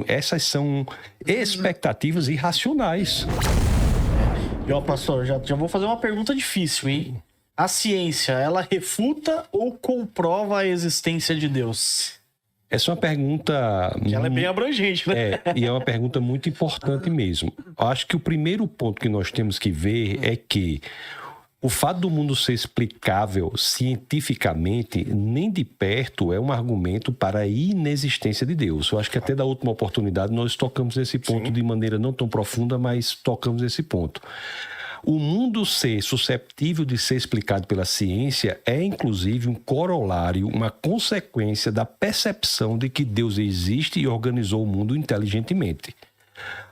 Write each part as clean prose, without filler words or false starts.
Essas são expectativas irracionais. E ó, pastor, já vou fazer uma pergunta difícil, hein? A ciência, ela refuta ou comprova a existência de Deus? Essa é uma pergunta... Ela é bem abrangente, né? E é uma pergunta muito importante mesmo. Acho que o primeiro ponto que nós temos que ver é que o fato do mundo ser explicável cientificamente, nem de perto é um argumento para a inexistência de Deus. Eu acho que até da última oportunidade nós tocamos nesse ponto de maneira não tão profunda, mas tocamos nesse ponto. O mundo ser susceptível de ser explicado pela ciência é, inclusive, um corolário, uma consequência da percepção de que Deus existe e organizou o mundo inteligentemente.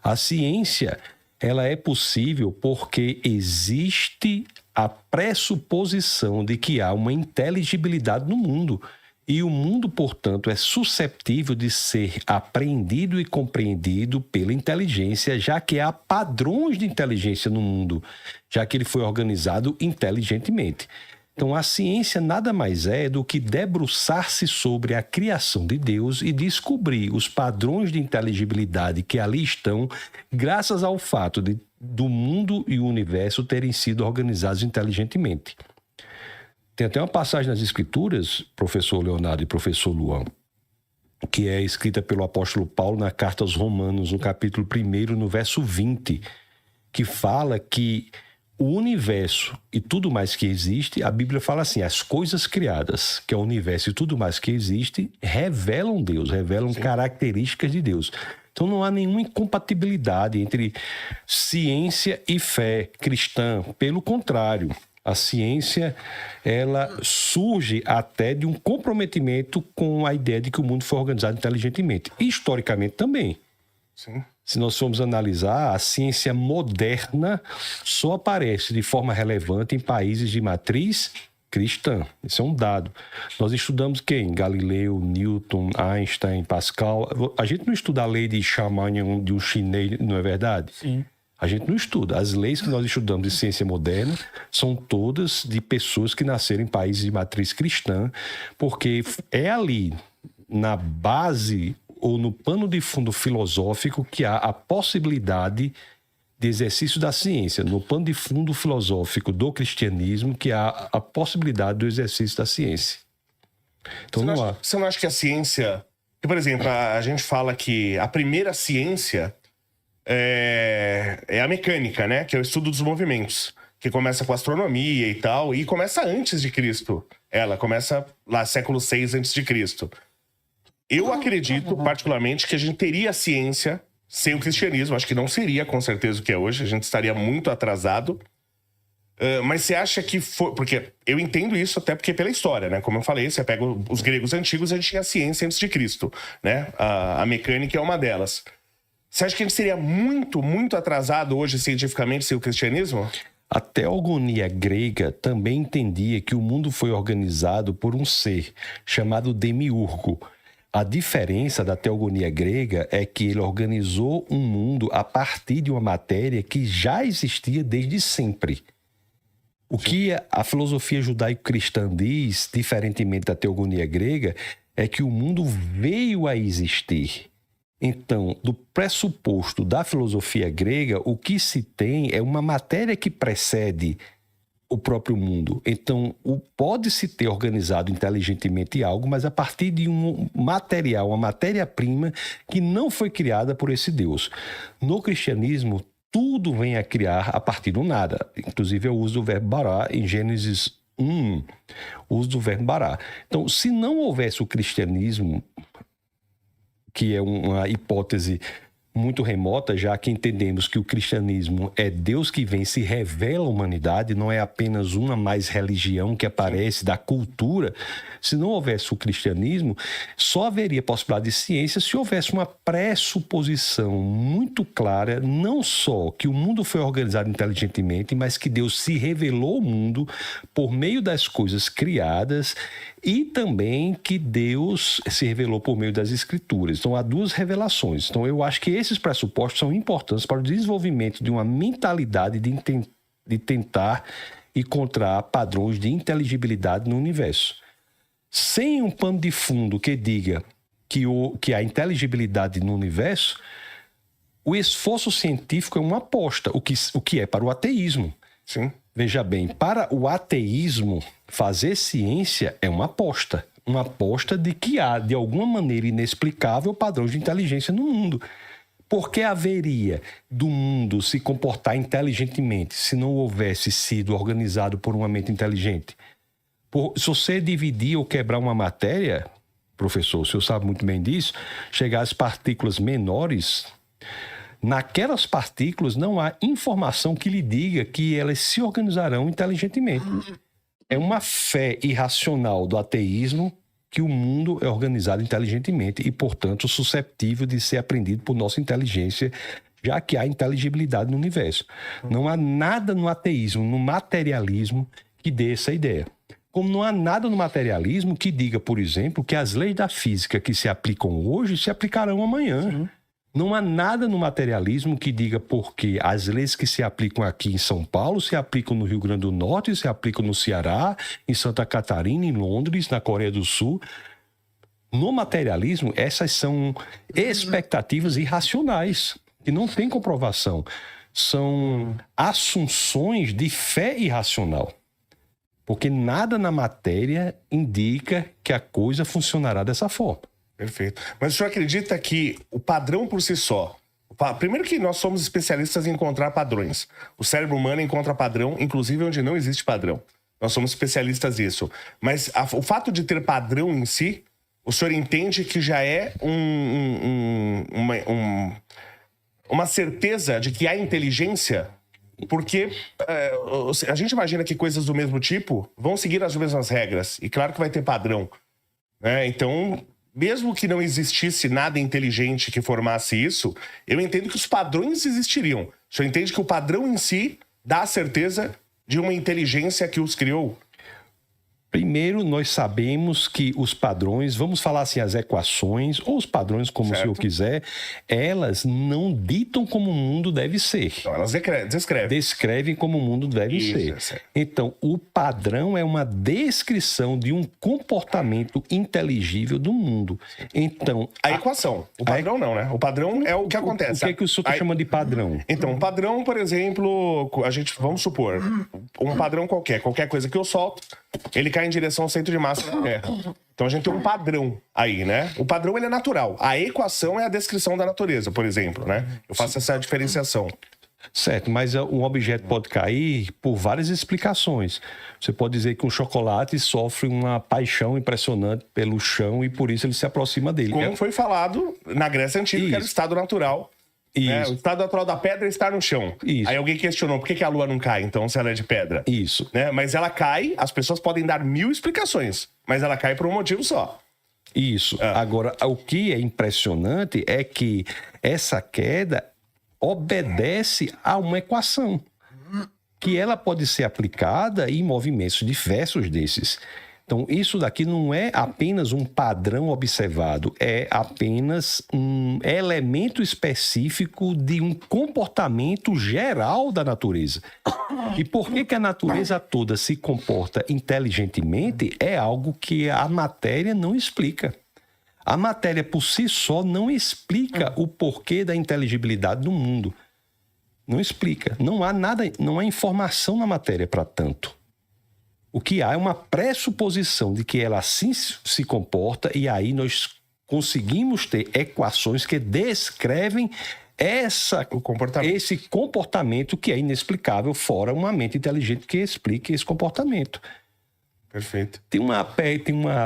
A ciência, ela é possível porque existe a pressuposição de que há uma inteligibilidade no mundo. E o mundo, portanto, é susceptível de ser apreendido e compreendido pela inteligência, já que há padrões de inteligência no mundo, já que ele foi organizado inteligentemente. Então, a ciência nada mais é do que debruçar-se sobre a criação de Deus e descobrir os padrões de inteligibilidade que ali estão, graças ao fato do mundo e o universo terem sido organizados inteligentemente. Tem até uma passagem nas Escrituras, professor Leonardo e professor Luan, que é escrita pelo apóstolo Paulo na carta aos Romanos, no capítulo 1, no verso 20, que fala que o universo e tudo mais que existe, a Bíblia fala assim, as coisas criadas, que é o universo e tudo mais que existe, revelam Deus, revelam características de Deus. Então não há nenhuma incompatibilidade entre ciência e fé cristã, pelo contrário. A ciência, ela surge até de um comprometimento com a ideia de que o mundo foi organizado inteligentemente. E historicamente também. Sim. Se nós formos analisar, a ciência moderna só aparece de forma relevante em países de matriz cristã. Isso é um dado. Nós estudamos quem? Galileu, Newton, Einstein, Pascal. A gente não estuda a lei de Chamanyan de um chinês, não é verdade? Sim. A gente não estuda. As leis que nós estudamos de ciência moderna são todas de pessoas que nasceram em países de matriz cristã, porque é ali, na base ou no pano de fundo filosófico, que há a possibilidade de exercício da ciência. No pano de fundo filosófico do cristianismo, que há a possibilidade do exercício da ciência. Então, você não acha que a ciência... Por exemplo, a gente fala que a primeira ciência... É a mecânica, né? Que é o estudo dos movimentos. Que começa com a astronomia e tal. E começa antes de Cristo. Ela começa lá, século VI antes de Cristo. Eu acredito, particularmente, que a gente teria ciência sem o cristianismo. Acho que não seria, com certeza, o que é hoje. A gente estaria muito atrasado. Mas você acha que foi... Porque eu entendo isso até porque pela história, né? Como eu falei, você pega os gregos antigos, a gente tinha ciência antes de Cristo, né? A mecânica é uma delas. Você acha que a gente seria muito, muito atrasado hoje cientificamente sem o cristianismo? A teogonia grega também entendia que o mundo foi organizado por um ser chamado Demiurgo. A diferença da teogonia grega é que ele organizou um mundo a partir de uma matéria que já existia desde sempre. O que a filosofia judaico-cristã diz, diferentemente da teogonia grega, é que o mundo veio a existir. Então, do pressuposto da filosofia grega, o que se tem é uma matéria que precede o próprio mundo. Então, pode-se ter organizado inteligentemente algo, mas a partir de um material, uma matéria-prima que não foi criada por esse Deus. No cristianismo, tudo vem a criar a partir do nada. Inclusive, eu uso o verbo bará em Gênesis 1, o uso do verbo bará. Então, se não houvesse o cristianismo, que é uma hipótese muito remota, já que entendemos que o cristianismo é Deus que vem, se revela à humanidade, não é apenas uma mais religião que aparece da cultura. Se não houvesse o cristianismo, só haveria possibilidade de ciência se houvesse uma pressuposição muito clara, não só que o mundo foi organizado inteligentemente, mas que Deus se revelou ao mundo por meio das coisas criadas e também que Deus se revelou por meio das Escrituras. Então, há duas revelações. Então, eu acho que esses pressupostos são importantes para o desenvolvimento de uma mentalidade de tentar encontrar padrões de inteligibilidade no universo. Sem um pano de fundo que diga que a inteligibilidade no universo, o esforço científico é uma aposta, o que é para o ateísmo. Sim. Veja bem, para o ateísmo, fazer ciência é uma aposta. Uma aposta de que há, de alguma maneira inexplicável, padrões de inteligência no mundo. Por que haveria do mundo se comportar inteligentemente se não houvesse sido organizado por uma mente inteligente? Se você dividir ou quebrar uma matéria, professor, o senhor sabe muito bem disso, chegar às partículas menores, naquelas partículas não há informação que lhe diga que elas se organizarão inteligentemente. É uma fé irracional do ateísmo que o mundo é organizado inteligentemente e, portanto, susceptível de ser aprendido por nossa inteligência, já que há inteligibilidade no universo. Não há nada no ateísmo, no materialismo, que dê essa ideia. Como não há nada no materialismo que diga, por exemplo, que as leis da física que se aplicam hoje se aplicarão amanhã. Sim. Não há nada no materialismo que diga porque as leis que se aplicam aqui em São Paulo se aplicam no Rio Grande do Norte, se aplicam no Ceará, em Santa Catarina, em Londres, na Coreia do Sul. No materialismo, essas são expectativas irracionais, que não têm comprovação. São assunções de fé irracional. Porque nada na matéria indica que a coisa funcionará dessa forma. Perfeito. Mas o senhor acredita que o padrão por si só... Primeiro que nós somos especialistas em encontrar padrões. O cérebro humano encontra padrão, inclusive onde não existe padrão. Nós somos especialistas nisso. Mas o fato de ter padrão em si, o senhor entende que já é uma certeza de que há inteligência? Porque a gente imagina que coisas do mesmo tipo vão seguir as mesmas regras. E claro que vai ter padrão. Então... Mesmo que não existisse nada inteligente que formasse isso, eu entendo que os padrões existiriam. O senhor entende que o padrão em si dá a certeza de uma inteligência que os criou? Primeiro, nós sabemos que os padrões, vamos falar assim, as equações, ou os padrões, como o senhor quiser, elas não ditam como o mundo deve ser. Então, elas descrevem. Descrevem como o mundo deve ser. Certo. Então, o padrão é uma descrição de um comportamento inteligível do mundo. Então... A equação. O padrão não, né? O padrão é o que acontece. O que é que o senhor está chamando de padrão? Então, um padrão, por exemplo, vamos supor, um padrão qualquer coisa que eu solto, ele cai em direção ao centro de massa da Terra. Então a gente tem um padrão aí, né? O padrão, ele é natural. A equação é a descrição da natureza, por exemplo, né? Eu faço essa diferenciação. Certo, mas um objeto pode cair por várias explicações. Você pode dizer que um chocolate sofre uma paixão impressionante pelo chão e por isso ele se aproxima dele. Como foi falado na Grécia Antiga, que era o estado natural. O estado natural da pedra é estar no chão. Isso. Aí alguém questionou por que a lua não cai, então, se ela é de pedra. Isso. Mas ela cai, as pessoas podem dar 1000 explicações, mas ela cai por um motivo só. Isso. Agora, o que é impressionante é que essa queda obedece a uma equação, que ela pode ser aplicada em movimentos diversos desses. Então, isso daqui não é apenas um padrão observado, é apenas um elemento específico de um comportamento geral da natureza. E por que a natureza toda se comporta inteligentemente é algo que a matéria não explica. A matéria por si só não explica o porquê da inteligibilidade do mundo. Não explica. Não há nada, não há informação na matéria para tanto. O que há é uma pressuposição de que ela assim se comporta e aí nós conseguimos ter equações que descrevem esse comportamento que é inexplicável, fora uma mente inteligente que explique esse comportamento. Perfeito.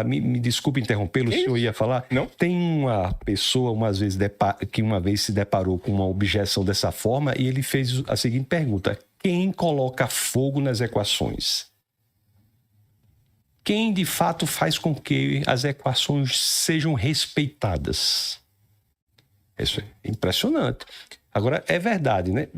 Me desculpe interrompê-lo, o senhor ia falar? Não. Tem uma pessoa, que uma vez se deparou com uma objeção dessa forma e ele fez a seguinte pergunta: quem coloca fogo nas equações? Quem, de fato, faz com que as equações sejam respeitadas? Isso é impressionante. Agora, é verdade, né?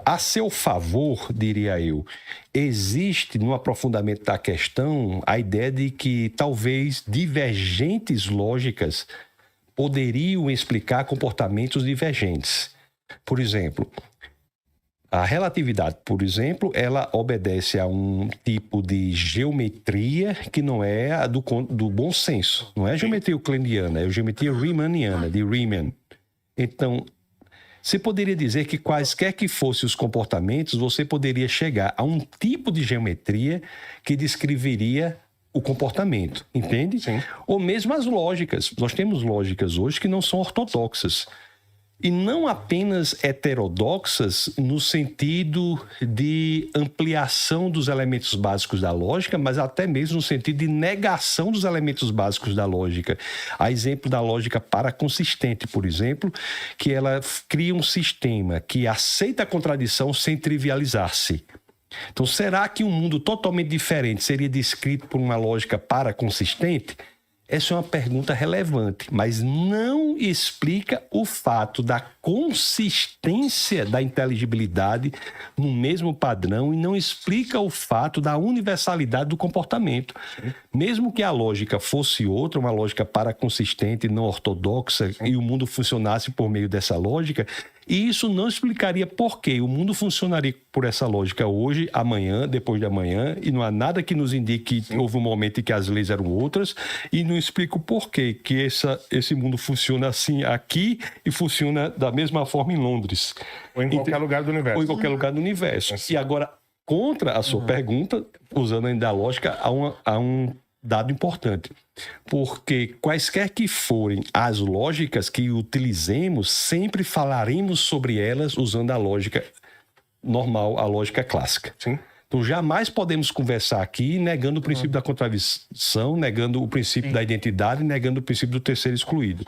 A seu favor, diria eu, existe no aprofundamento da questão a ideia de que talvez divergentes lógicas poderiam explicar comportamentos divergentes. Por exemplo, A relatividade, por exemplo, ela obedece a um tipo de geometria que não é a do bom senso. Não é a geometria euclidiana, é a geometria riemanniana, de Riemann. Então, você poderia dizer que quaisquer que fossem os comportamentos, você poderia chegar a um tipo de geometria que descreveria o comportamento, entende? Sim. Ou mesmo as lógicas. Nós temos lógicas hoje que não são ortodoxas. E não apenas heterodoxas no sentido de ampliação dos elementos básicos da lógica, mas até mesmo no sentido de negação dos elementos básicos da lógica. A exemplo da lógica paraconsistente, por exemplo, que ela cria um sistema que aceita a contradição sem trivializar-se. Então, será que um mundo totalmente diferente seria descrito por uma lógica paraconsistente? Essa é uma pergunta relevante, mas não explica o fato da consistência da inteligibilidade no mesmo padrão e não explica o fato da universalidade do comportamento. Mesmo que a lógica fosse outra, uma lógica paraconsistente, não ortodoxa, e o mundo funcionasse por meio dessa lógica, e isso não explicaria por que o mundo funcionaria por essa lógica hoje, amanhã, depois de amanhã, e não há nada que nos indique que houve um momento em que as leis eram outras, e não explica o porquê que esse mundo funciona assim aqui e funciona da mesma forma em Londres. Ou em qualquer lugar do universo. Ou em qualquer lugar do universo. E agora, contra a sua pergunta, usando ainda a lógica, há um dado importante. Porque quaisquer que forem as lógicas que utilizemos, sempre falaremos sobre elas usando a lógica normal, a lógica clássica. Sim. Então, jamais podemos conversar aqui negando o princípio da contradição, negando o princípio da identidade, negando o princípio do terceiro excluído.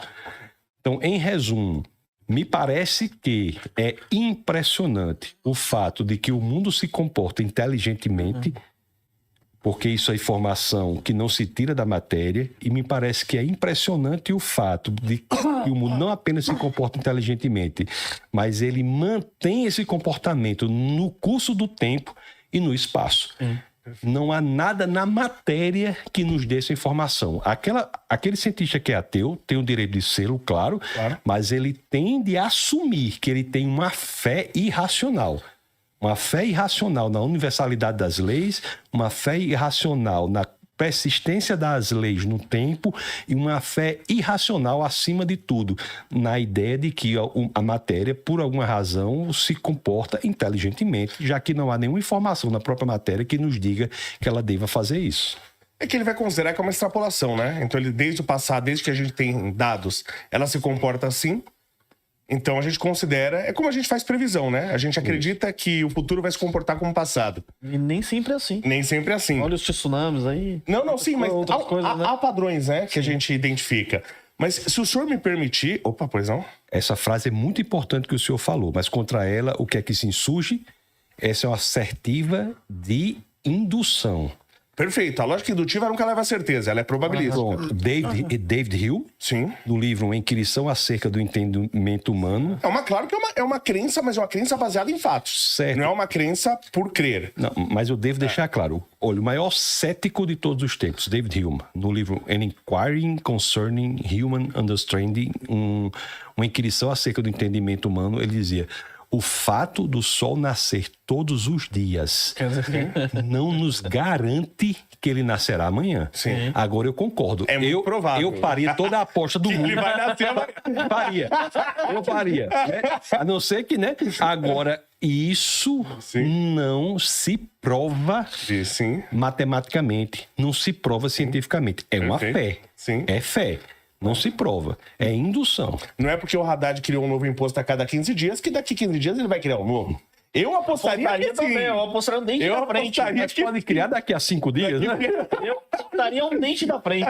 Então, em resumo, me parece que é impressionante o fato de que o mundo se comporta inteligentemente, porque isso é informação que não se tira da matéria, e me parece que é impressionante o fato de que o mundo não apenas se comporta inteligentemente, mas ele mantém esse comportamento no curso do tempo e no espaço. Não há nada na matéria que nos dê essa informação. Aquele cientista que é ateu tem o direito de ser, claro, mas ele tende a assumir que ele tem uma fé irracional. Uma fé irracional na universalidade das leis, uma fé irracional na persistência das leis no tempo e uma fé irracional, acima de tudo, na ideia de que a matéria, por alguma razão, se comporta inteligentemente, já que não há nenhuma informação na própria matéria que nos diga que ela deva fazer isso. É que ele vai considerar que é uma extrapolação, né? Então, ele, desde o passado, desde que a gente tem dados, ela se comporta assim. Então, a gente considera... É como a gente faz previsão, né? A gente acredita que o futuro vai se comportar como o passado. E nem sempre é assim. Nem sempre é assim. Olha os tsunamis aí. Não, sim, mas outras coisas, né? há padrões, né? Que a gente identifica. Mas se o senhor me permitir... Opa, pois não? Essa frase é muito importante que o senhor falou, mas contra ela, o que é que se insurge? Essa é uma assertiva de indução. Perfeito. A lógica indutiva nunca leva a certeza, ela é probabilística. Pronto. David Hume, Sim. no livro Uma Inquirição acerca do entendimento humano. Claro que é uma crença, mas é uma crença baseada em fatos. Certo. Não é uma crença por crer. Não, mas eu devo deixar claro. Olha, o maior cético de todos os tempos, David Hume, no livro An Inquiry Concerning Human Understanding, uma inquirição acerca do entendimento humano, ele dizia: o fato do sol nascer todos os dias não nos garante que ele nascerá amanhã. Sim. Agora eu concordo. É muito provável. Eu faria toda a aposta do mundo. Ele vai nascer amanhã. Eu faria. Né? A não ser que, né? Agora, isso não se prova matematicamente, não se prova cientificamente. É uma fé. Sim. É fé. Não se prova. É indução. Não é porque o Haddad criou um novo imposto a cada 15 dias que daqui 15 dias ele vai criar um novo. Eu apostaria que sim. Também, eu apostaria um dente da frente. Mas pode criar daqui a 5 dias, né? Eu apostaria um dente da frente.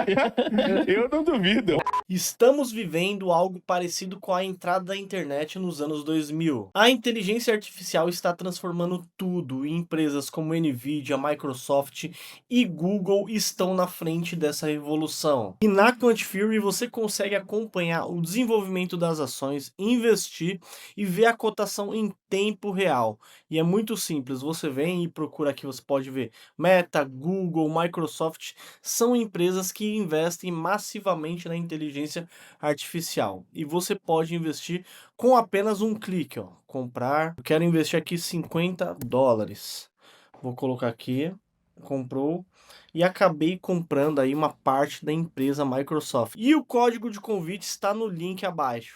Eu não duvido. Estamos vivendo algo parecido com a entrada da internet nos anos 2000. A inteligência artificial está transformando tudo e empresas como Nvidia, Microsoft e Google estão na frente dessa revolução. E na Quant Fury você consegue acompanhar o desenvolvimento das ações, investir e ver a cotação em tempo real. artificial. E é muito simples, você vem e procura aqui, você pode ver Meta, Google, Microsoft, são empresas que investem massivamente na inteligência artificial. E você pode investir com apenas um clique, ó. Comprar, eu quero investir aqui $50. Vou colocar aqui, comprou, e acabei comprando aí uma parte da empresa Microsoft. E o código de convite está no link abaixo.